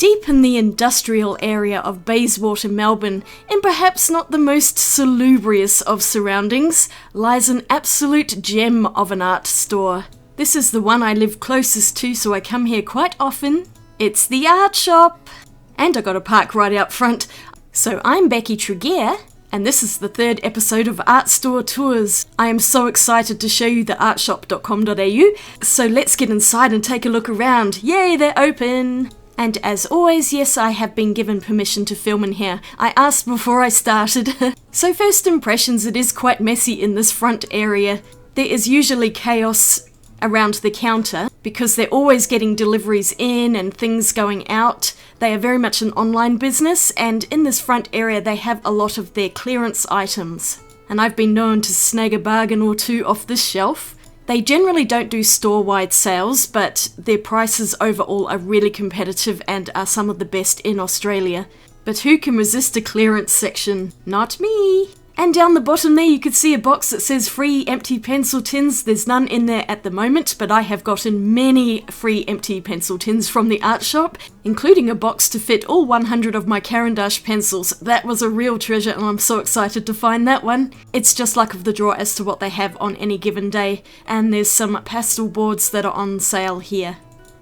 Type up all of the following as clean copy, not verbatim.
Deep in the industrial area of Bayswater, Melbourne, in perhaps not the most salubrious of surroundings, lies an absolute gem of an art store. This is the one I live closest to, so I come here quite often. It's the art shop! And I got a park right out front. So I'm Becky Tregear, and this is the third episode of Art Store Tours. I am so excited to show you the artshop.com.au, so let's get inside and take a look around. Yay, they're open! And as always, yes, I have been given permission to film in here. I asked before I started. So first impressions, it is quite messy in this front area. There is usually chaos around the counter because they're always getting deliveries in and things going out. They are very much an online business, and in this front area they have a lot of their clearance items. And I've been known to snag a bargain or two off this shelf. They generally don't do store-wide sales, but their prices overall are really competitive and are some of the best in Australia. But who can resist a clearance section? Not me! And down the bottom there you could see a box that says free empty pencil tins. There's none in there at the moment, but I have gotten many free empty pencil tins from the art shop, including a box to fit all 100 of my Caran d'Ache pencils. That was a real treasure and I'm so excited to find that one. It's just luck of the draw as to what they have on any given day, and there's some pastel boards that are on sale here.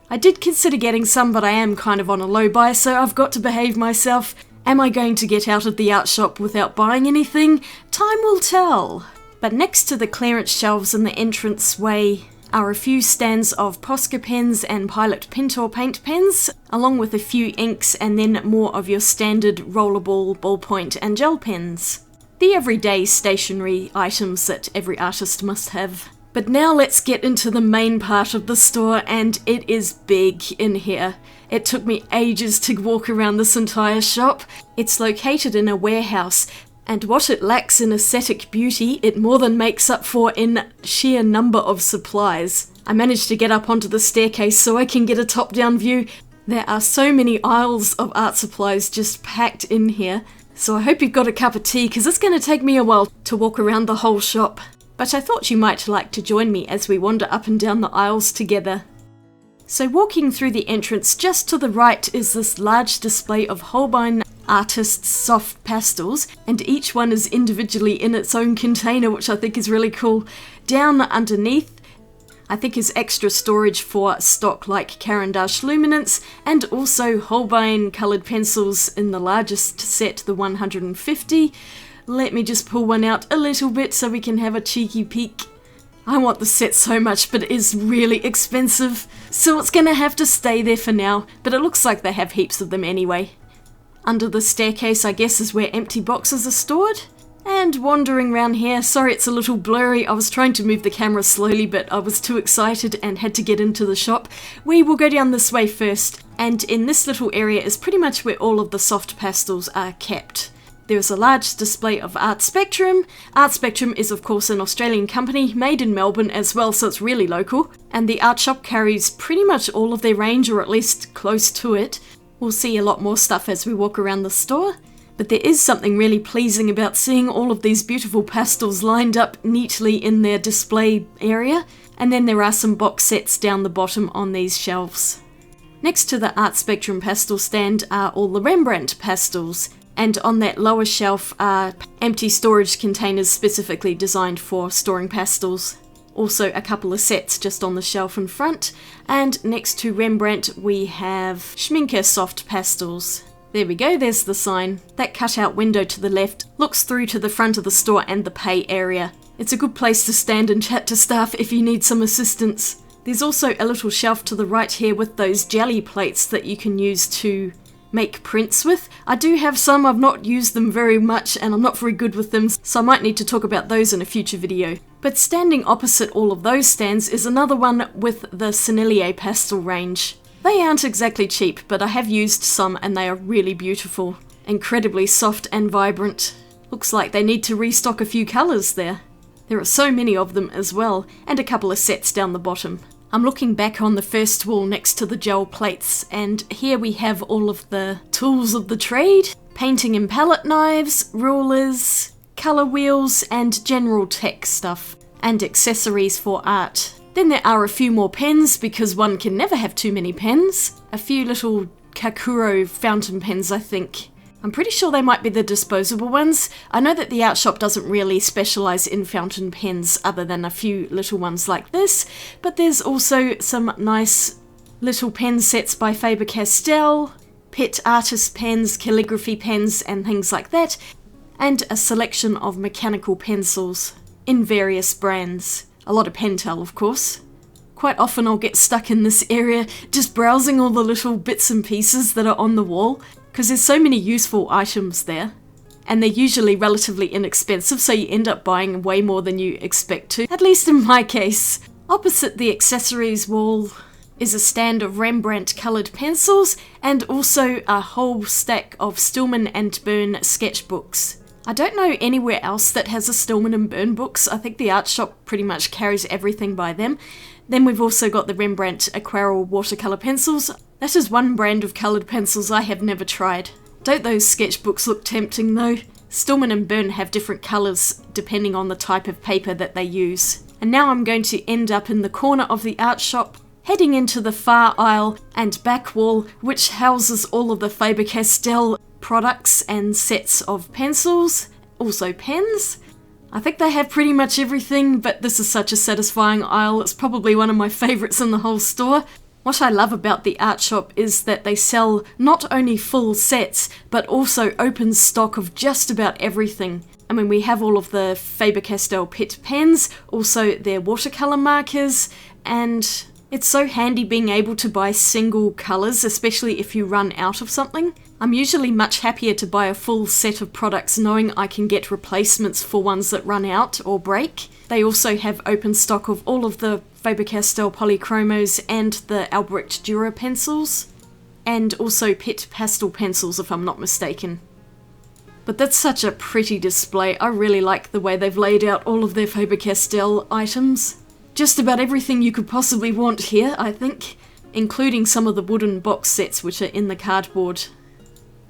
I did consider getting some, but I am kind of on a low buy, so I've got to behave myself. Am I going to get out of the art shop without buying anything? Time will tell. But next to the clearance shelves in the entranceway are a few stands of Posca pens and Pilot Pintor paint pens, along with a few inks and then more of your standard rollerball, ballpoint and gel pens. The everyday stationery items that every artist must have. But now let's get into the main part of the store, and it is big in here. It took me ages to walk around this entire shop. It's located in a warehouse, and what it lacks in aesthetic beauty, it more than makes up for in sheer number of supplies. I managed to get up onto the staircase so I can get a top-down view. There are so many aisles of art supplies just packed in here, so I hope you've got a cup of tea, because it's going to take me a while to walk around the whole shop. But I thought you might like to join me as we wander up and down the aisles together. So walking through the entrance, just to the right is this large display of Holbein artists' soft pastels, and each one is individually in its own container, which I think is really cool. Down underneath, I think is extra storage for stock like Caran d'Ache Luminance, and also Holbein coloured pencils in the largest set, the 150. Let me just pull one out a little bit so we can have a cheeky peek. I want the set so much, but it is really expensive, so it's gonna have to stay there for now, but it looks like they have heaps of them anyway. Under the staircase, I guess, is where empty boxes are stored. And wandering around here, sorry it's a little blurry, I was trying to move the camera slowly, but I was too excited and had to get into the shop. We will go down this way first, and in this little area is pretty much where all of the soft pastels are kept. There's a large display of Art Spectrum. Art Spectrum is of course an Australian company, made in Melbourne as well, so it's really local. And the art shop carries pretty much all of their range, or at least close to it. We'll see a lot more stuff as we walk around the store. But there is something really pleasing about seeing all of these beautiful pastels lined up neatly in their display area. And then there are some box sets down the bottom on these shelves. Next to the Art Spectrum pastel stand are all the Rembrandt pastels. And on that lower shelf are empty storage containers specifically designed for storing pastels. Also a couple of sets just on the shelf in front. And next to Rembrandt we have Schminke soft pastels. There we go, there's the sign. That cutout window to the left looks through to the front of the store and the pay area. It's a good place to stand and chat to staff if you need some assistance. There's also a little shelf to the right here with those jelly plates that you can use to make prints with. I do have some, I've not used them very much and I'm not very good with them, so I might need to talk about those in a future video. But standing opposite all of those stands is another one with the Sennelier pastel range. They aren't exactly cheap, but I have used some and they are really beautiful. Incredibly soft and vibrant. Looks like they need to restock a few colours there. There are so many of them as well, and a couple of sets down the bottom. I'm looking back on the first wall next to the gel plates, and here we have all of the tools of the trade. Painting and palette knives, rulers, colour wheels, and general tech stuff. And accessories for art. Then there are a few more pens, because one can never have too many pens. A few little Kakuro fountain pens, I think. I'm pretty sure they might be the disposable ones. I know that the art shop doesn't really specialise in fountain pens other than a few little ones like this, but there's also some nice little pen sets by Faber-Castell, pet artist pens, calligraphy pens and things like that, and a selection of mechanical pencils in various brands. A lot of Pentel, of course. Quite often I'll get stuck in this area just browsing all the little bits and pieces that are on the wall, because there's so many useful items there. And they're usually relatively inexpensive, so you end up buying way more than you expect to, at least in my case. Opposite the accessories wall is a stand of Rembrandt coloured pencils, and also a whole stack of Stillman and Byrne sketchbooks. I don't know anywhere else that has a Stillman and Byrne books. I think the art shop pretty much carries everything by them. Then we've also got the Rembrandt Aquarelle watercolour pencils. That is one brand of coloured pencils I have never tried. Don't those sketchbooks look tempting though? Stillman and Byrne have different colours depending on the type of paper that they use. And now I'm going to end up in the corner of the art shop, heading into the far aisle and back wall, which houses all of the Faber-Castell products and sets of pencils, also pens. I think they have pretty much everything, but this is such a satisfying aisle. It's probably one of my favourites in the whole store. What I love about the art shop is that they sell not only full sets, but also open stock of just about everything. I mean, we have all of the Faber-Castell Pitt pens, also their watercolour markers, and it's so handy being able to buy single colours, especially if you run out of something. I'm usually much happier to buy a full set of products knowing I can get replacements for ones that run out or break. They also have open stock of all of the Faber-Castell Polychromos and the Albrecht Dürer pencils, and also Pitt pastel pencils if I'm not mistaken. But that's such a pretty display. I really like the way they've laid out all of their Faber-Castell items. Just about everything you could possibly want here, I think, including some of the wooden box sets which are in the cardboard.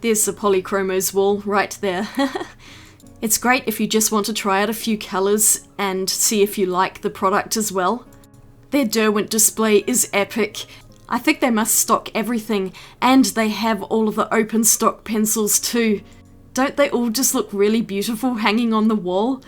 There's the Polychromos wall right there. It's great if you just want to try out a few colours and see if you like the product as well. Their Derwent display is epic. I think they must stock everything, and they have all of the open stock pencils too. Don't they all just look really beautiful hanging on the wall?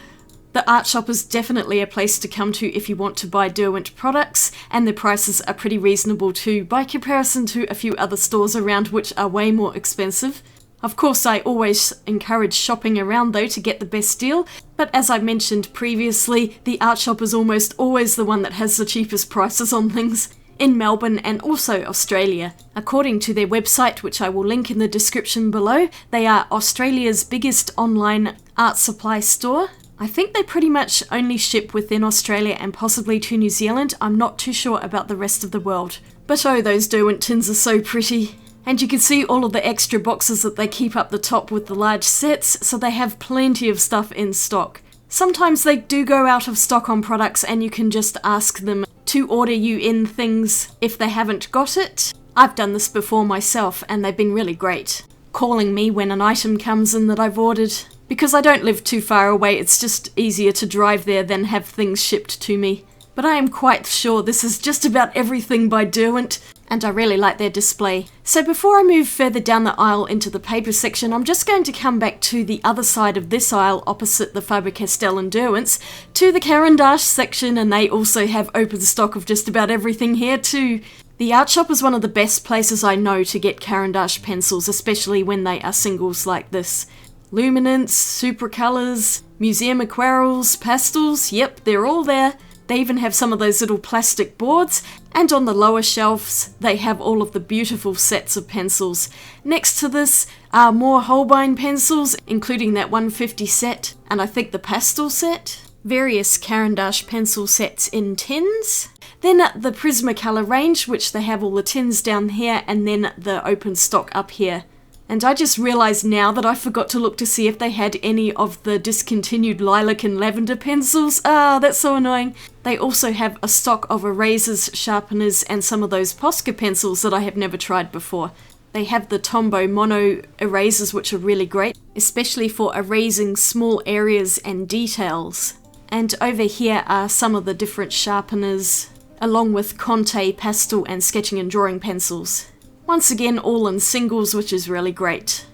The art shop is definitely a place to come to if you want to buy Derwent products, and the prices are pretty reasonable too, by comparison to a few other stores around which are way more expensive. Of course, I always encourage shopping around though to get the best deal, but as I mentioned previously, the art shop is almost always the one that has the cheapest prices on things, in Melbourne and also Australia. According to their website, which I will link in the description below, they are Australia's biggest online art supply store. I think they pretty much only ship within Australia and possibly to New Zealand. I'm not too sure about the rest of the world. But oh, those Derwent tins are so pretty. And you can see all of the extra boxes that they keep up the top with the large sets, so they have plenty of stuff in stock. Sometimes they do go out of stock on products and you can just ask them to order you in things if they haven't got it. I've done this before myself and they've been really great, calling me when an item comes in that I've ordered. Because I don't live too far away, it's just easier to drive there than have things shipped to me. But I am quite sure this is just about everything by Derwent, and I really like their display. So before I move further down the aisle into the paper section, I'm just going to come back to the other side of this aisle opposite the Faber-Castell and Derwent's, to the Caran d'Ache section, and they also have open stock of just about everything here too. The art shop is one of the best places I know to get Caran d'Ache pencils, especially when they are singles like this. Luminance, Supracolors, Museum Aquarelles, Pastels, yep, they're all there. They even have some of those little plastic boards, and on the lower shelves they have all of the beautiful sets of pencils. Next to this are more Holbein pencils, including that 150 set, and I think the pastel set. Various Caran d'Ache pencil sets in tins. Then the Prismacolor range, which they have all the tins down here, and then the open stock up here. And I just realised now that I forgot to look to see if they had any of the discontinued lilac and lavender pencils. Ah, that's so annoying. They also have a stock of erasers, sharpeners, and some of those Posca pencils that I have never tried before. They have the Tombow mono erasers, which are really great, especially for erasing small areas and details. And over here are some of the different sharpeners, along with Conte pastel and sketching and drawing pencils. Once again, all in singles, which is really great.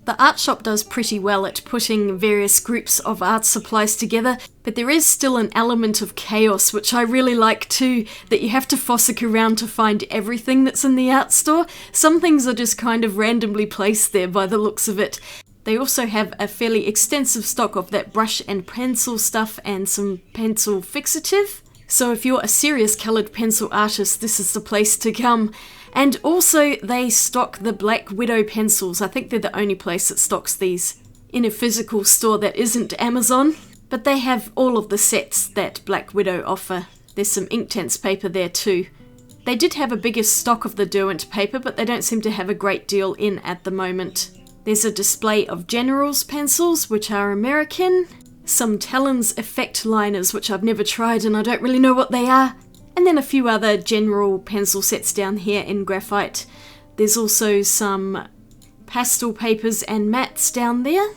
The art shop does pretty well at putting various groups of art supplies together, but there is still an element of chaos, which I really like too, that you have to fossick around to find everything that's in the art store. Some things are just kind of randomly placed there by the looks of it. They also have a fairly extensive stock of that brush and pencil stuff and some pencil fixative. So if you're a serious coloured pencil artist, this is the place to come. And also they stock the Black Widow pencils. I think they're the only place that stocks these in a physical store that isn't Amazon. But they have all of the sets that Black Widow offer. There's some Inktense paper there too. They did have a bigger stock of the Derwent paper, but they don't seem to have a great deal in at the moment. There's a display of General's pencils, which are American. Some Talon's effect liners, which I've never tried and I don't really know what they are. And then a few other general pencil sets down here in graphite. There's also some pastel papers and mats down there.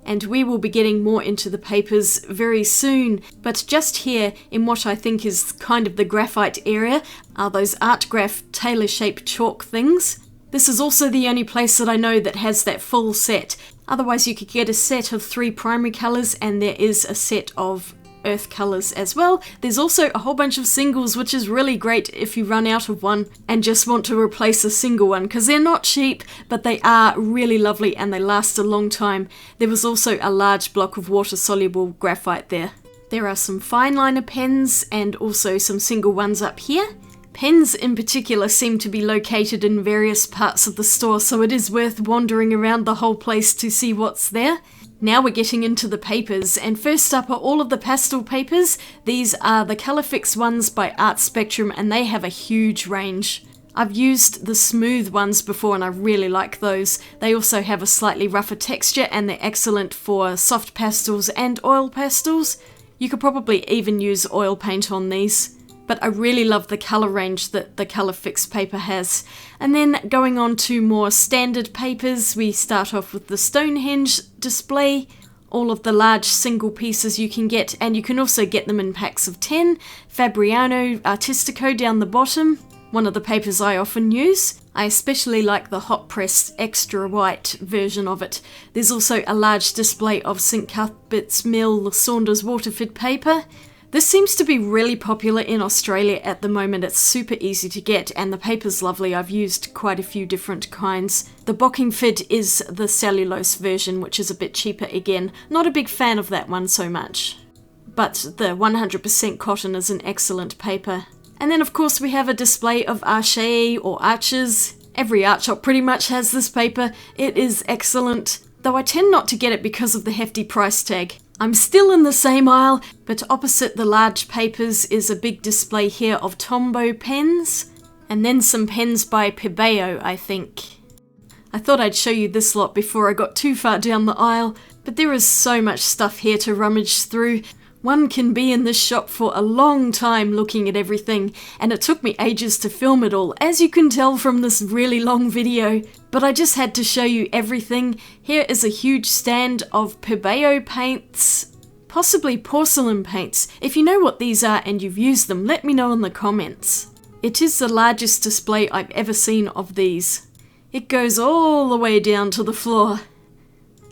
And we will be getting more into the papers very soon. But just here, in what I think is kind of the graphite area, are those Artgraph tailor-shaped chalk things. This is also the only place that I know that has that full set. Otherwise you could get a set of 3 primary colours, and there is a set of earth colours as well. There's also a whole bunch of singles, which is really great if you run out of one and just want to replace a single one, because they're not cheap, but they are really lovely and they last a long time. There was also a large block of water-soluble graphite there. There are some fine liner pens and also some single ones up here. Pens in particular seem to be located in various parts of the store, so it is worth wandering around the whole place to see what's there. Now we're getting into the papers, and first up are all of the pastel papers. These are the Colourfix ones by Art Spectrum, and they have a huge range. I've used the smooth ones before and I really like those. They also have a slightly rougher texture and they're excellent for soft pastels and oil pastels. You could probably even use oil paint on these. But I really love the colour range that the Colourfix paper has. And then going on to more standard papers, we start off with the Stonehenge display. All of the large single pieces you can get, and you can also get them in packs of 10. Fabriano Artistico down the bottom, one of the papers I often use. I especially like the hot pressed extra white version of it. There's also a large display of St Cuthbert's Mill Saunders Waterford paper. This seems to be really popular in Australia at the moment. It's super easy to get and the paper's lovely. I've used quite a few different kinds. The Bockingford is the cellulose version, which is a bit cheaper again. Not a big fan of that one so much. But the 100% cotton is an excellent paper. And then of course we have a display of Arche or Arches. Every art shop pretty much has this paper. It is excellent, though I tend not to get it because of the hefty price tag. I'm still in the same aisle, but opposite the large papers is a big display here of Tombow pens, and then some pens by Pebeo, I think. I thought I'd show you this lot before I got too far down the aisle, but there is so much stuff here to rummage through. One can be in this shop for a long time looking at everything, and it took me ages to film it all, as you can tell from this really long video. But I just had to show you everything. Here is a huge stand of Pebeo paints, possibly porcelain paints. If you know what these are and you've used them, let me know in the comments. It is the largest display I've ever seen of these. It goes all the way down to the floor.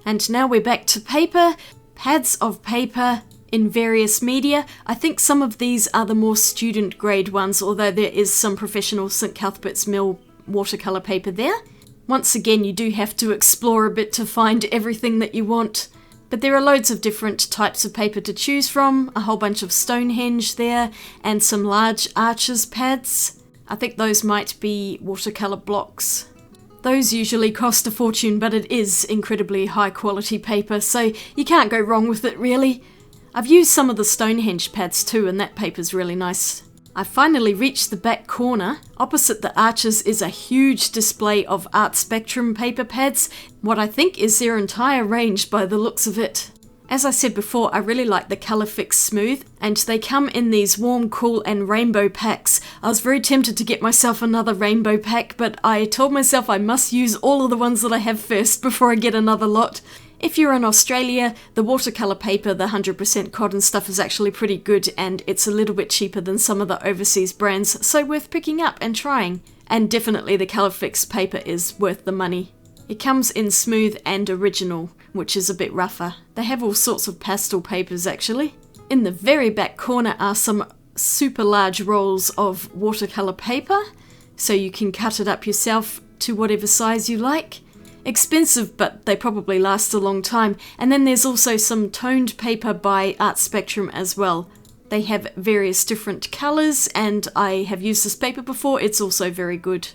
And now we're back to paper, pads of paper in various media. I think some of these are the more student grade ones, although there is some professional St Cuthbert's Mill watercolour paper there. Once again, you do have to explore a bit to find everything that you want. But there are loads of different types of paper to choose from, a whole bunch of Stonehenge there, and some large Arches pads. I think those might be watercolour blocks. Those usually cost a fortune, but it is incredibly high quality paper, so you can't go wrong with it really. I've used some of the Stonehenge pads too, and that paper's really nice. I finally reached the back corner. Opposite the Arches is a huge display of Art Spectrum paper pads, what I think is their entire range by the looks of it. As I said before, I really like the Colourfix Smooth, and they come in these warm, cool and rainbow packs. I was very tempted to get myself another rainbow pack, but I told myself I must use all of the ones that I have first before I get another lot. If you're in Australia, the watercolour paper, the 100% cotton stuff, is actually pretty good, and it's a little bit cheaper than some of the overseas brands, so worth picking up and trying. And definitely the Colourfix paper is worth the money. It comes in smooth and original, which is a bit rougher. They have all sorts of pastel papers actually. In the very back corner are some super large rolls of watercolour paper, so you can cut it up yourself to whatever size you like. Expensive, but they probably last a long time. And then there's also some toned paper by Art Spectrum as well. They have various different colours, and I have used this paper before. It's also very good.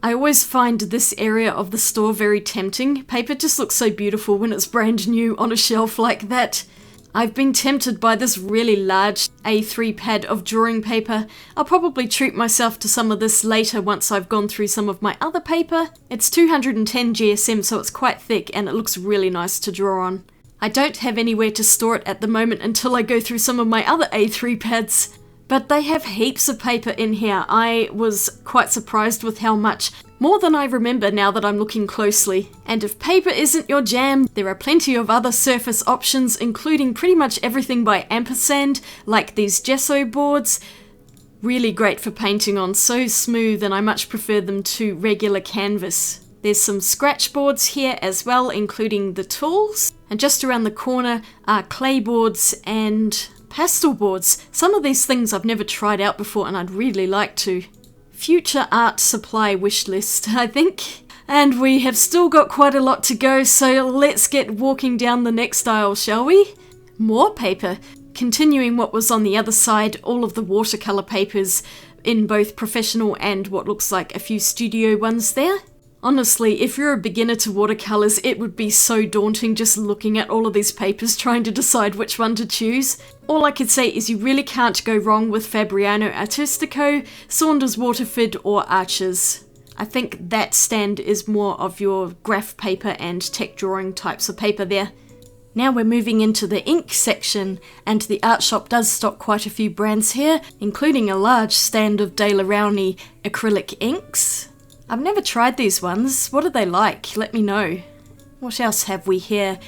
I always find this area of the store very tempting. Paper just looks so beautiful when it's brand new on a shelf like that. I've been tempted by this really large A3 pad of drawing paper. I'll probably treat myself to some of this later once I've gone through some of my other paper. It's 210 GSM, so it's quite thick and it looks really nice to draw on. I don't have anywhere to store it at the moment until I go through some of my other A3 pads. But they have heaps of paper in here. I was quite surprised with how much. More than I remember now that I'm looking closely. And if paper isn't your jam, there are plenty of other surface options, including pretty much everything by Ampersand, like these gesso boards. Really great for painting on, so smooth, and I much prefer them to regular canvas. There's some scratch boards here as well, including the tools. And just around the corner are clay boards and pastel boards. Some of these things I've never tried out before and I'd really like to. Future art supply wish list, I think. And we have still got quite a lot to go, so let's get walking down the next aisle, shall we? More paper. Continuing what was on the other side, all of the watercolour papers in both professional and what looks like a few studio ones there. Honestly, if you're a beginner to watercolours, it would be so daunting just looking at all of these papers trying to decide which one to choose. All I could say is you really can't go wrong with Fabriano Artistico, Saunders Waterford or Arches. I think that stand is more of your graph paper and tech drawing types of paper there. Now we're moving into the ink section, and the art shop does stock quite a few brands here, including a large stand of De La Rowney acrylic inks. I've never tried these ones. What are they like? Let me know. What else have we here?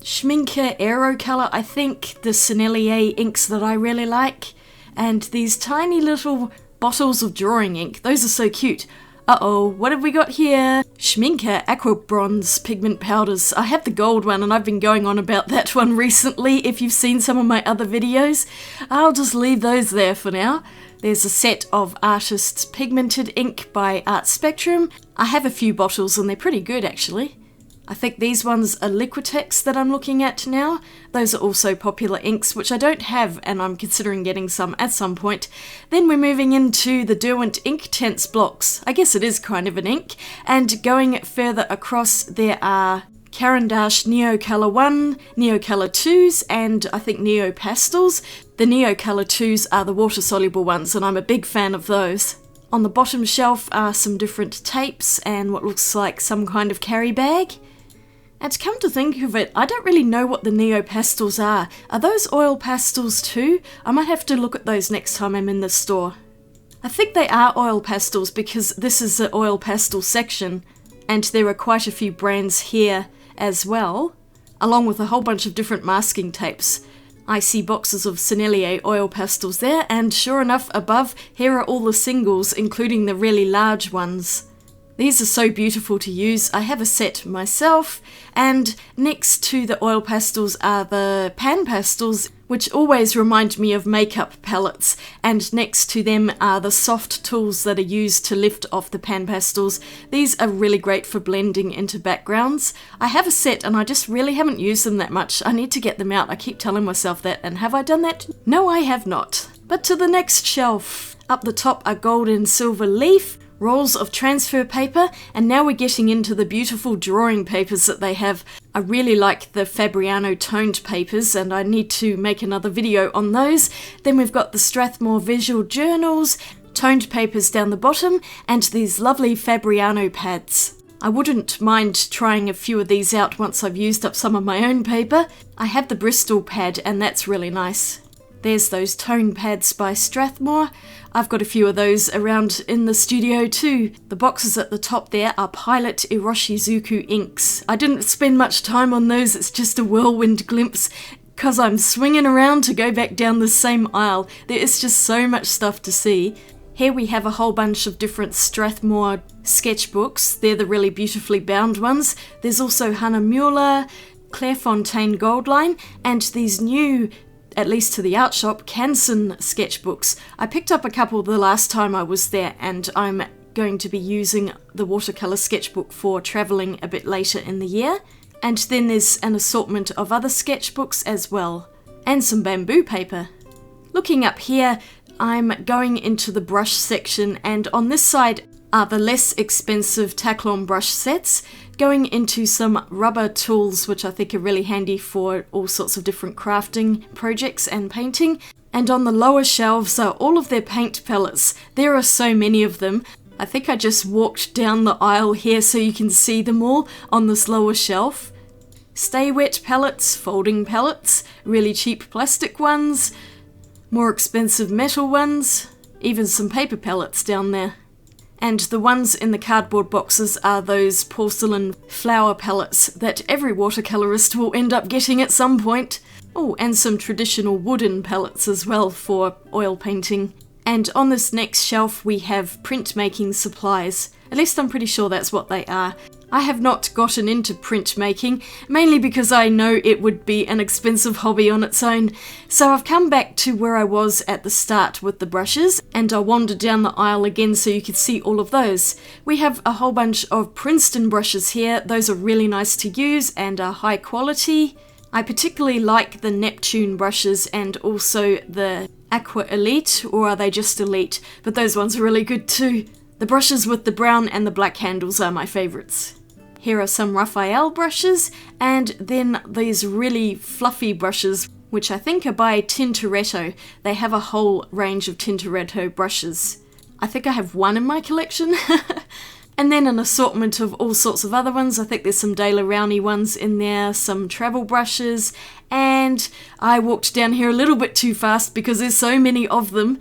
Schminke Aerocolor, I think, the Sennelier inks that I really like. And these tiny little bottles of drawing ink. Those are so cute. Uh-oh, what have we got here? Schminke Aqua Bronze pigment powders. I have the gold one and I've been going on about that one recently. If you've seen some of my other videos, I'll just leave those there for now. There's a set of Artist's Pigmented ink by Art Spectrum. I have a few bottles and they're pretty good actually. I think these ones are Liquitex that I'm looking at now. Those are also popular inks, which I don't have and I'm considering getting some at some point. Then we're moving into the Derwent Inktense blocks. I guess it is kind of an ink. And going further across, there are Caran d'Ache Neo Colour 1, Neo Colour 2s, and I think Neo Pastels. The Neo Colour 2s are the water-soluble ones, and I'm a big fan of those. On the bottom shelf are some different tapes and what looks like some kind of carry bag. And come to think of it, I don't really know what the Neo Pastels are. Are those oil pastels too? I might have to look at those next time I'm in the store. I think they are oil pastels because this is the oil pastel section, and there are quite a few brands here as well, along with a whole bunch of different masking tapes. I see boxes of Sennelier oil pastels there, and sure enough, above, here are all the singles, including the really large ones. These are so beautiful to use. I have a set myself, and next to the oil pastels are the pan pastels, which always remind me of makeup palettes, and next to them are the soft tools that are used to lift off the pan pastels. These are really great for blending into backgrounds. I have a set and I just really haven't used them that much. I need to get them out. I keep telling myself that, and have I done that? No, I have not. But to the next shelf. Up the top are gold and silver leaf, rolls of transfer paper, and now we're getting into the beautiful drawing papers that they have. I really like the Fabriano toned papers and I need to make another video on those. Then we've got the Strathmore visual journals, toned papers down the bottom, and these lovely Fabriano pads. I wouldn't mind trying a few of these out once I've used up some of my own paper. I have the Bristol pad and that's really nice. There's those tone pads by Strathmore. I've got a few of those around in the studio too. The boxes at the top there are Pilot Iroshizuku inks. I didn't spend much time on those, it's just a whirlwind glimpse because I'm swinging around to go back down the same aisle. There is just so much stuff to see. Here we have a whole bunch of different Strathmore sketchbooks. They're the really beautifully bound ones. There's also Hannah Mueller, Clairefontaine Goldline, and these new, at least to the art shop, Canson sketchbooks. I picked up a couple the last time I was there, and I'm going to be using the watercolour sketchbook for travelling a bit later in the year. And then there's an assortment of other sketchbooks as well, and some bamboo paper. Looking up here, I'm going into the brush section, and on this side are the less expensive Taklon brush sets, going into some rubber tools which I think are really handy for all sorts of different crafting projects and painting. And on the lower shelves are all of their paint palettes. There are so many of them. I think I just walked down the aisle here so you can see them all on this lower shelf. Stay wet palettes, folding palettes, really cheap plastic ones, more expensive metal ones, even some paper palettes down there. And the ones in the cardboard boxes are those porcelain flower palettes that every watercolourist will end up getting at some point. Oh, and some traditional wooden palettes as well for oil painting. And on this next shelf we have printmaking supplies. At least I'm pretty sure that's what they are. I have not gotten into printmaking, mainly because I know it would be an expensive hobby on its own. So I've come back to where I was at the start with the brushes, and I'll wander down the aisle again so you can see all of those. We have a whole bunch of Princeton brushes here. Those are really nice to use and are high quality. I particularly like the Neptune brushes and also the Aqua Elite, or are they just Elite? But those ones are really good too. The brushes with the brown and the black handles are my favourites. Here are some Raphael brushes, and then these really fluffy brushes, which I think are by Tintoretto. They have a whole range of Tintoretto brushes. I think I have one in my collection. And then an assortment of all sorts of other ones. I think there's some De La Rowney ones in there, some travel brushes, and I walked down here a little bit too fast because there's so many of them.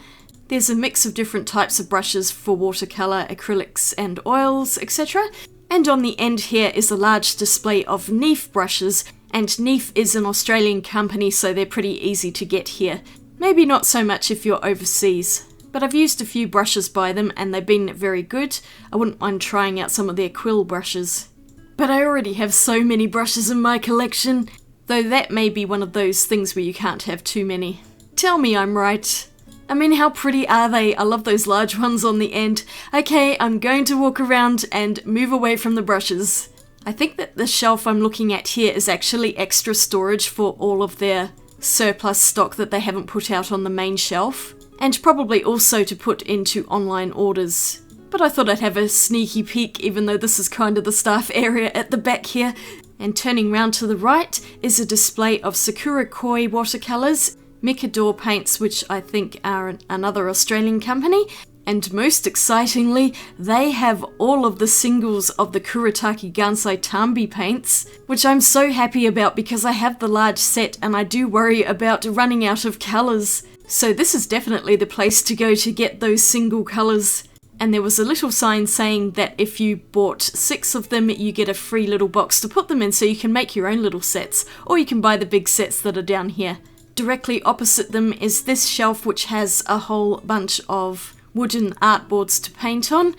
There's a mix of different types of brushes for watercolour, acrylics and oils, etc. And on the end here is a large display of Neef brushes, and Neef is an Australian company, so they're pretty easy to get here. Maybe not so much if you're overseas, but I've used a few brushes by them and they've been very good. I wouldn't mind trying out some of their quill brushes. But I already have so many brushes in my collection, though that may be one of those things where you can't have too many. Tell me I'm right. I mean, how pretty are they? I love those large ones on the end. Okay, I'm going to walk around and move away from the brushes. I think that the shelf I'm looking at here is actually extra storage for all of their surplus stock that they haven't put out on the main shelf, and probably also to put into online orders. But I thought I'd have a sneaky peek, even though this is kind of the staff area at the back here. And turning round to the right is a display of Sakura Koi watercolours, Mikador paints, which I think are another Australian company, and most excitingly, they have all of the singles of the Kuretake Gansai Tambi paints, which I'm so happy about because I have the large set and I do worry about running out of colours. So this is definitely the place to go to get those single colours. And there was a little sign saying that if you bought 6 of them, you get a free little box to put them in so you can make your own little sets, or you can buy the big sets that are down here. Directly opposite them is this shelf, which has a whole bunch of wooden artboards to paint on,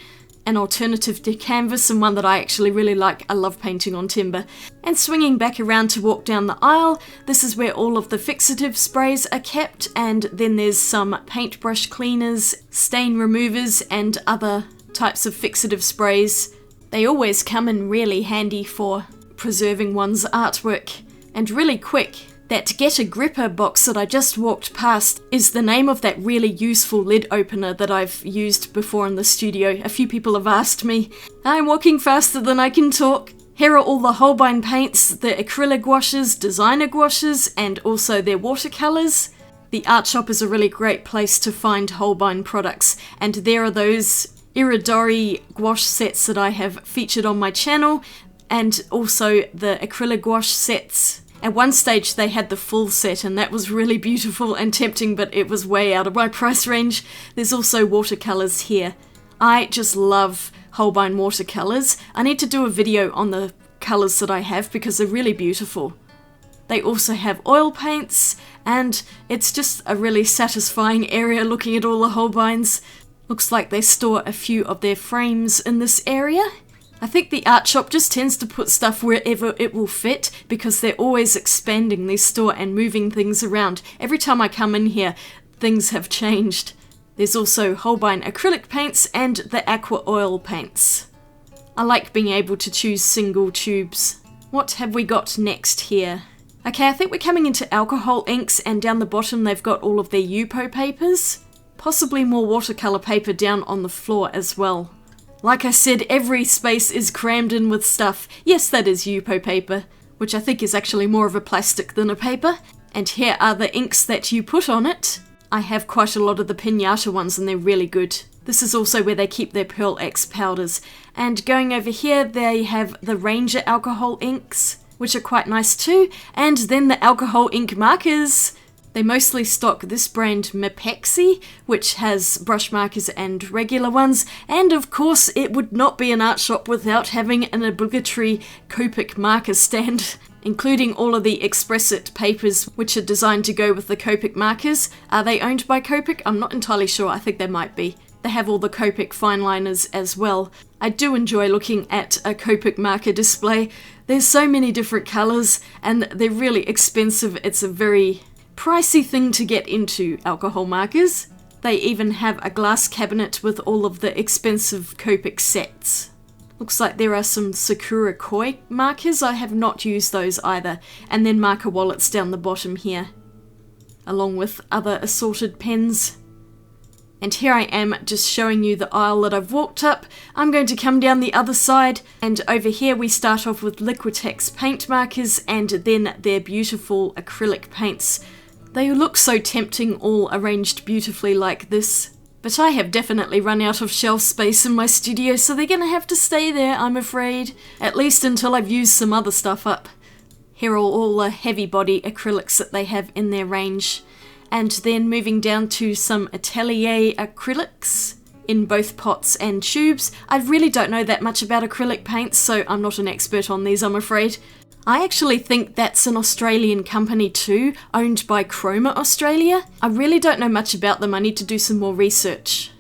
an alternative to canvas and one that I actually really like. I love painting on timber. And swinging back around to walk down the aisle, this is where all of the fixative sprays are kept, and then there's some paintbrush cleaners, stain removers and other types of fixative sprays. They always come in really handy for preserving one's artwork, and really quick. That Get a Gripper box that I just walked past is the name of that really useful lid opener that I've used before in the studio. A few people have asked me. I'm walking faster than I can talk. Here are all the Holbein paints, the acrylic gouaches, designer gouaches, and also their watercolours. The art shop is a really great place to find Holbein products, and there are those Iridori gouache sets that I have featured on my channel, and also the acrylic gouache sets. At one stage they had the full set and that was really beautiful and tempting, but it was way out of my price range. There's also watercolours here. I just love Holbein watercolours. I need to do a video on the colours that I have because they're really beautiful. They also have oil paints, and it's just a really satisfying area looking at all the Holbeins. Looks like they store a few of their frames in this area. I think the art shop just tends to put stuff wherever it will fit because they're always expanding their store and moving things around. Every time I come in here, things have changed. There's also Holbein acrylic paints and the aqua oil paints. I like being able to choose single tubes. What have we got next here? Okay, I think we're coming into alcohol inks, and down the bottom they've got all of their Yupo papers. Possibly more watercolour paper down on the floor as well. Like I said, every space is crammed in with stuff. Yes, that is Yupo paper, which I think is actually more of a plastic than a paper. And here are the inks that you put on it. I have quite a lot of the Pinata ones and they're really good. This is also where they keep their Pearl X powders. And going over here, they have the Ranger alcohol inks, which are quite nice too. And then the alcohol ink markers. They mostly stock this brand Mepexi, which has brush markers and regular ones. And of course, it would not be an art shop without having an obligatory Copic marker stand, including all of the Expressit papers, which are designed to go with the Copic markers. Are they owned by Copic? I'm not entirely sure. I think they might be. They have all the Copic fine liners as well. I do enjoy looking at a Copic marker display. There's so many different colours and they're really expensive. It's a very pricey thing to get into, alcohol markers. They even have a glass cabinet with all of the expensive Copic sets. Looks like there are some Sakura Koi markers. I have not used those either. And then marker wallets down the bottom here, along with other assorted pens. And here I am just showing you the aisle that I've walked up. I'm going to come down the other side, and over here we start off with Liquitex paint markers and then their beautiful acrylic paints. They look so tempting, all arranged beautifully like this. But I have definitely run out of shelf space in my studio, so they're gonna have to stay there, I'm afraid. At least until I've used some other stuff up. Here are all the heavy body acrylics that they have in their range. And then moving down to some Atelier acrylics in both pots and tubes. I really don't know that much about acrylic paints, so I'm not an expert on these, I'm afraid. I actually think that's an Australian company too, owned by Chroma Australia. I really don't know much about them, I need to do some more research.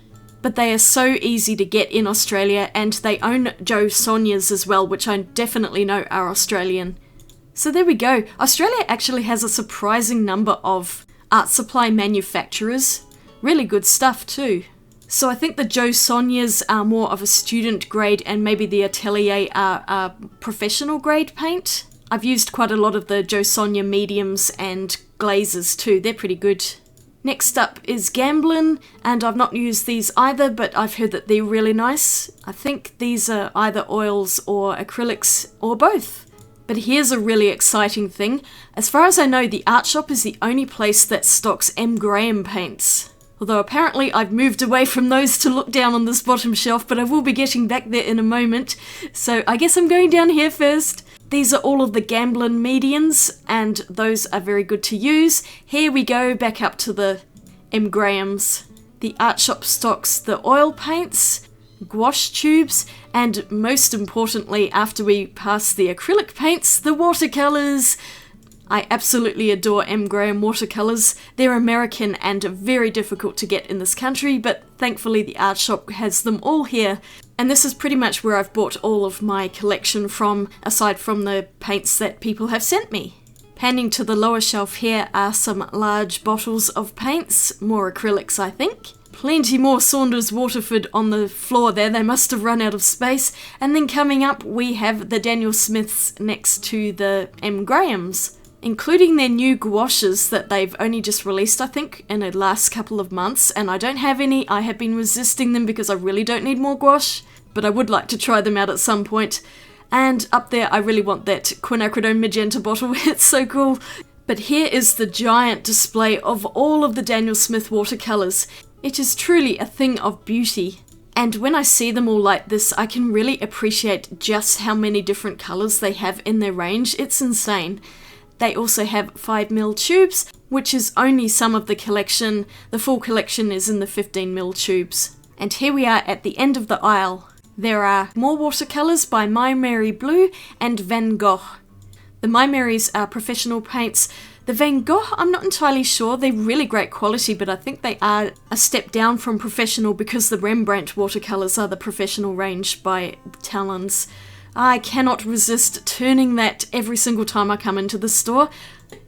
But they are so easy to get in Australia, and they own Joe Sonia's as well, which I definitely know are Australian. So there we go. Australia actually has a surprising number of art supply manufacturers. Really good stuff too. So I think the Joe Sonia's are more of a student grade and maybe the Atelier are professional grade paint. I've used quite a lot of the Joe Sonia mediums and glazes too. They're pretty good. Next up is Gamblin, and I've not used these either, but I've heard that they're really nice. I think these are either oils or acrylics or both. But here's a really exciting thing. As far as I know, the art shop is the only place that stocks M. Graham paints. Although apparently I've moved away from those to look down on this bottom shelf, but I will be getting back there in a moment. So I guess I'm going down here first. These are all of the Gamblin medians, and those are very good to use. Here we go, back up to the M. Grahams. The art shop stocks the oil paints, gouache tubes, and most importantly, after we pass the acrylic paints, the watercolours. I absolutely adore M. Graham watercolours. They're American and very difficult to get in this country, but thankfully the art shop has them all here. And this is pretty much where I've bought all of my collection from, aside from the paints that people have sent me. Panning to the lower shelf here are some large bottles of paints, more acrylics I think. Plenty more Saunders Waterford on the floor there, they must have run out of space. And then coming up we have the Daniel Smiths next to the M. Grahams, including their new gouaches that they've only just released I think in the last couple of months, and I don't have any. I have been resisting them because I really don't need more gouache, but I would like to try them out at some point. And up there I really want that quinacridone magenta bottle, it's so cool. But here is the giant display of all of the Daniel Smith watercolours. It is truly a thing of beauty. And when I see them all like this, I can really appreciate just how many different colours they have in their range. It's insane. They also have 5mm tubes, which is only some of the collection. The full collection is in the 15mm tubes. And here we are at the end of the aisle. There are more watercolours by My Mary Blue and Van Gogh. The My Marys are professional paints. The Van Gogh, I'm not entirely sure. They're really great quality, but I think they are a step down from professional because the Rembrandt watercolours are the professional range by Talons. I cannot resist turning that every single time I come into the store.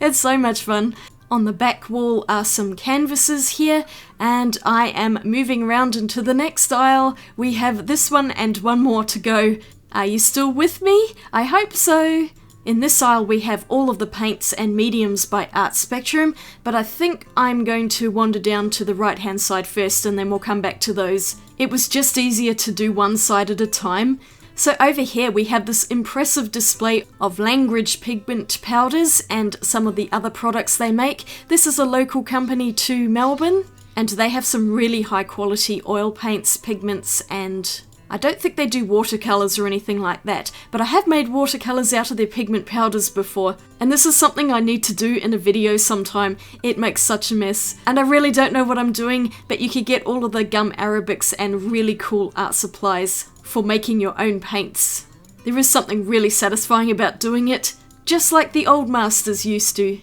It's so much fun. On the back wall are some canvases here, and I am moving around into the next aisle. We have this one and one more to go. Are you still with me? I hope so. In this aisle we have all of the paints and mediums by Art Spectrum, but I think I'm going to wander down to the right hand side first and then we'll come back to those. It was just easier to do one side at a time. So over here we have this impressive display of Langridge pigment powders and some of the other products they make. This is a local company to Melbourne, and they have some really high quality oil paints, pigments, and I don't think they do watercolours or anything like that, but I have made watercolours out of their pigment powders before, and this is something I need to do in a video sometime. It makes such a mess, and I really don't know what I'm doing, but you can get all of the gum arabics and really cool art supplies for making your own paints. There is something really satisfying about doing it, just like the old masters used to.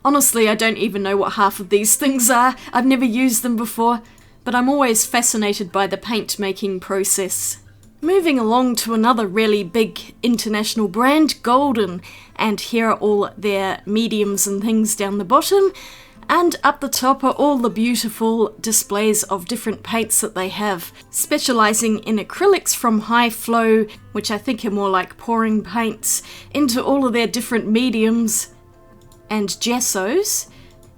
Honestly, I don't even know what half of these things are. I've never used them before, but I'm always fascinated by the paint making process. Moving along to another really big international brand, Golden, and here are all their mediums and things down the bottom. And up the top are all the beautiful displays of different paints that they have, specialising in acrylics from high flow, which I think are more like pouring paints, into all of their different mediums and gessos,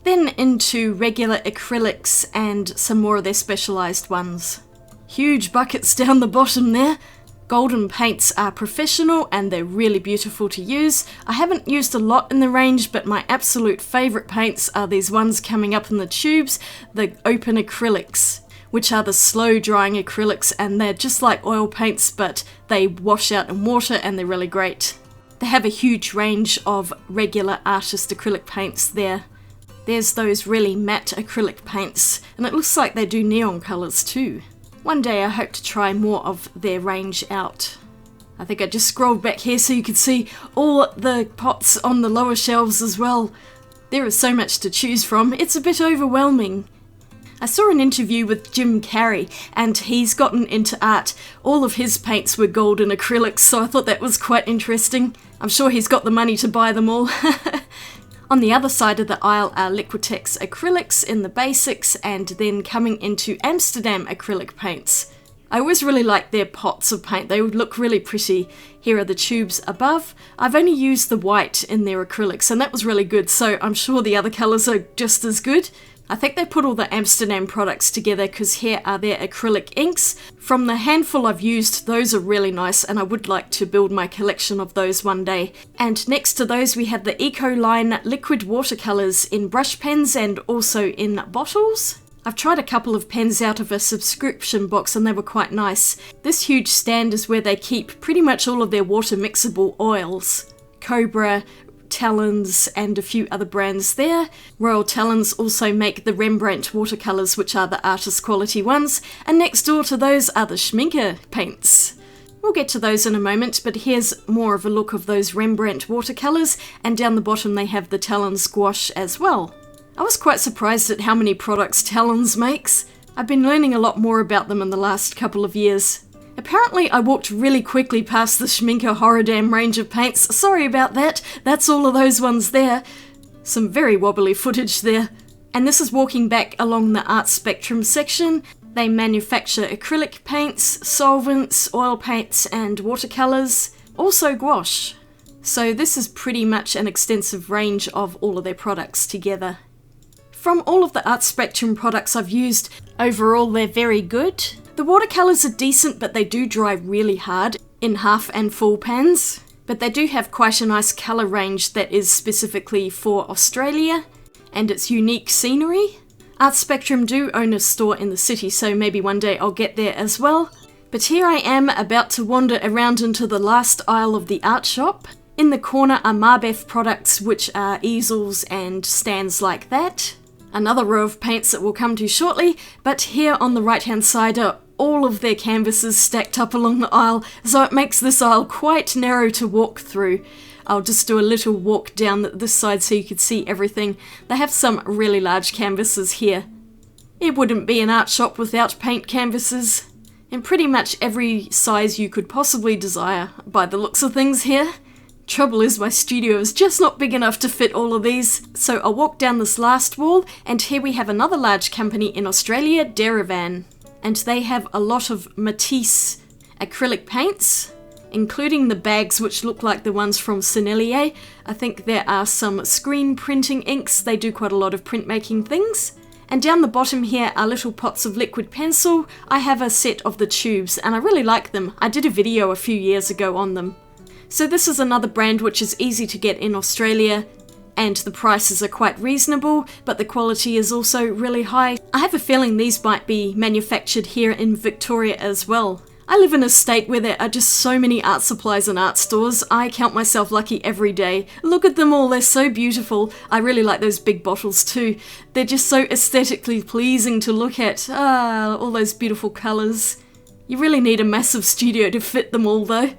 then into regular acrylics and some more of their specialised ones. Huge buckets down the bottom there. Golden paints are professional and they're really beautiful to use. I haven't used a lot in the range, but my absolute favourite paints are these ones coming up in the tubes, the open acrylics, which are the slow drying acrylics, and they're just like oil paints, but they wash out in water and they're really great. They have a huge range of regular artist acrylic paints there. There's those really matte acrylic paints, and it looks like they do neon colours too. One day I hope to try more of their range out. I think I just scrolled back here so you could see all the pots on the lower shelves as well. There is so much to choose from, it's a bit overwhelming. I saw an interview with Jim Carrey, and he's gotten into art. All of his paints were golden acrylics, so I thought that was quite interesting. I'm sure he's got the money to buy them all. On the other side of the aisle are Liquitex acrylics in the basics, and then coming into Amsterdam acrylic paints. I always really like their pots of paint, they would look really pretty. Here are the tubes above. I've only used the white in their acrylics, and that was really good, so I'm sure the other colours are just as good. I think they put all the Amsterdam products together because here are their acrylic inks. From the handful I've used, those are really nice, and I would like to build my collection of those one day. And next to those we have the Ecoline liquid watercolours in brush pens and also in bottles. I've tried a couple of pens out of a subscription box and they were quite nice. This huge stand is where they keep pretty much all of their water mixable oils. Cobra, Talons, and a few other brands there. Royal Talons also make the Rembrandt watercolours, which are the artist quality ones, and next door to those are the Schminke paints. We'll get to those in a moment, but here's more of a look of those Rembrandt watercolours, and down the bottom they have the Talons gouache as well. I was quite surprised at how many products Talons makes. I've been learning a lot more about them in the last couple of years. Apparently I walked really quickly past the Schminke Horrordam range of paints. Sorry about that, that's all of those ones there. Some very wobbly footage there. And this is walking back along the Art Spectrum section. They manufacture acrylic paints, solvents, oil paints and watercolours, also gouache. So this is pretty much an extensive range of all of their products together. From all of the Art Spectrum products I've used, overall they're very good. The watercolours are decent, but they do dry really hard in half and full pans. But they do have quite a nice colour range that is specifically for Australia and its unique scenery. Art Spectrum do own a store in the city, so maybe one day I'll get there as well. But here I am about to wander around into the last aisle of the art shop. In the corner are Marbeth products, which are easels and stands like that. Another row of paints that we'll come to shortly, but here on the right hand side are all of their canvases stacked up along the aisle, so it makes this aisle quite narrow to walk through. I'll just do a little walk down this side so you can see everything. They have some really large canvases here. It wouldn't be an art shop without paint canvases, in pretty much every size you could possibly desire, by the looks of things here. Trouble is, my studio is just not big enough to fit all of these, so I'll walk down this last wall, and here we have another large company in Australia, Derivan, and they have a lot of Matisse acrylic paints, including the bags which look like the ones from Sennelier. I think there are some screen printing inks. They do quite a lot of printmaking things. And down the bottom here are little pots of liquid pencil. I have a set of the tubes and I really like them. I did a video a few years ago on them. So this is another brand which is easy to get in Australia, and the prices are quite reasonable, but the quality is also really high. I have a feeling these might be manufactured here in Victoria as well. I live in a state where there are just so many art supplies and art stores. I count myself lucky every day. Look at them all, they're so beautiful. I really like those big bottles too. They're just so aesthetically pleasing to look at. All those beautiful colours. You really need a massive studio to fit them all though.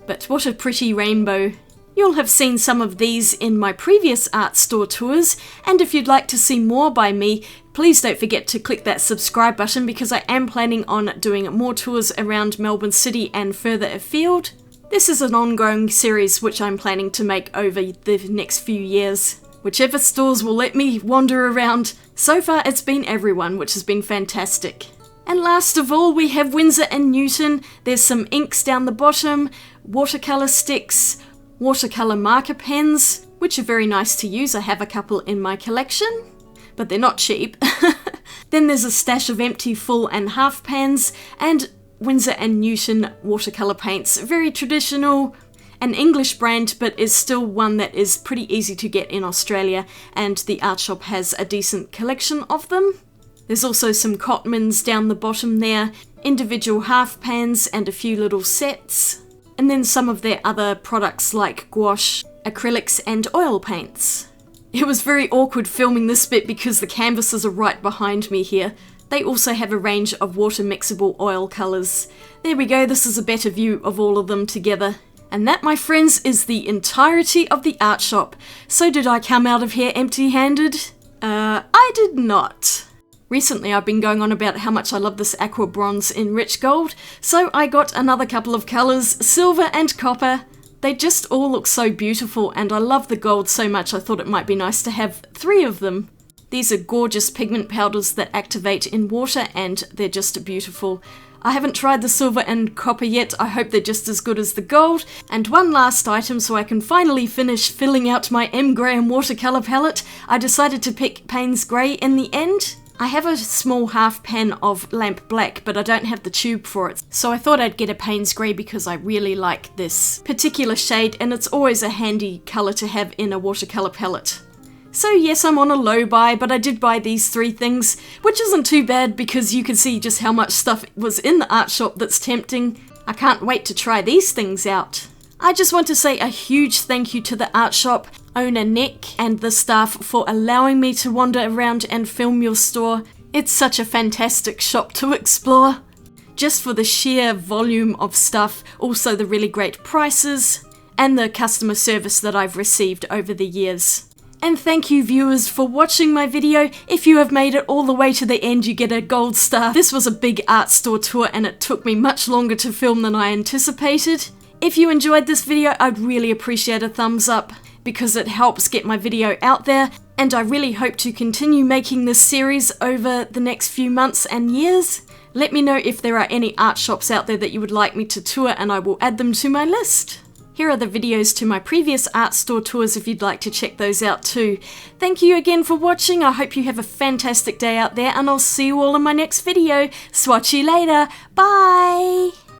But what a pretty rainbow. You'll have seen some of these in my previous art store tours, and if you'd like to see more by me, please don't forget to click that subscribe button because I am planning on doing more tours around Melbourne City and further afield. This is an ongoing series which I'm planning to make over the next few years. Whichever stores will let me wander around. So far it's been everyone, which has been fantastic. And last of all, we have Winsor & Newton. There's some inks down the bottom, watercolour sticks, watercolour marker pens, which are very nice to use. I have a couple in my collection, but they're not cheap. Then there's a stash of empty full and half pans, and Winsor & Newton watercolour paints. Very traditional, an English brand, but is still one that is pretty easy to get in Australia, and the art shop has a decent collection of them. There's also some Cotmans down the bottom there, individual half pans and a few little sets, and then some of their other products like gouache, acrylics and oil paints. It was very awkward filming this bit because the canvases are right behind me here. They also have a range of water mixable oil colours. There we go, this is a better view of all of them together. And that, my friends, is the entirety of the art shop. So did I come out of here empty-handed? I did not. Recently I've been going on about how much I love this aqua bronze in rich gold, so I got another couple of colours, silver and copper. They just all look so beautiful, and I love the gold so much I thought it might be nice to have 3 of them. These are gorgeous pigment powders that activate in water, and they're just beautiful. I haven't tried the silver and copper yet. I hope they're just as good as the gold. And one last item so I can finally finish filling out my M. Graham watercolour palette. I decided to pick Payne's Grey in the end. I have a small half pan of lamp black, but I don't have the tube for it, so I thought I'd get a Payne's Grey because I really like this particular shade, and it's always a handy colour to have in a watercolour palette. So yes, I'm on a low buy, but I did buy these 3 things, which isn't too bad because you can see just how much stuff was in the art shop that's tempting. I can't wait to try these things out. I just want to say a huge thank you to the art shop owner Nick and the staff for allowing me to wander around and film your store. It's such a fantastic shop to explore. Just for the sheer volume of stuff, also the really great prices, and the customer service that I've received over the years. And thank you viewers for watching my video. If you have made it all the way to the end, you get a gold star. This was a big art store tour and it took me much longer to film than I anticipated. If you enjoyed this video, I'd really appreciate a thumbs up because it helps get my video out there, and I really hope to continue making this series over the next few months and years. Let me know if there are any art shops out there that you would like me to tour and I will add them to my list. Here are the videos to my previous art store tours if you'd like to check those out too. Thank you again for watching. I hope you have a fantastic day out there, and I'll see you all in my next video. Swatch you later. Bye!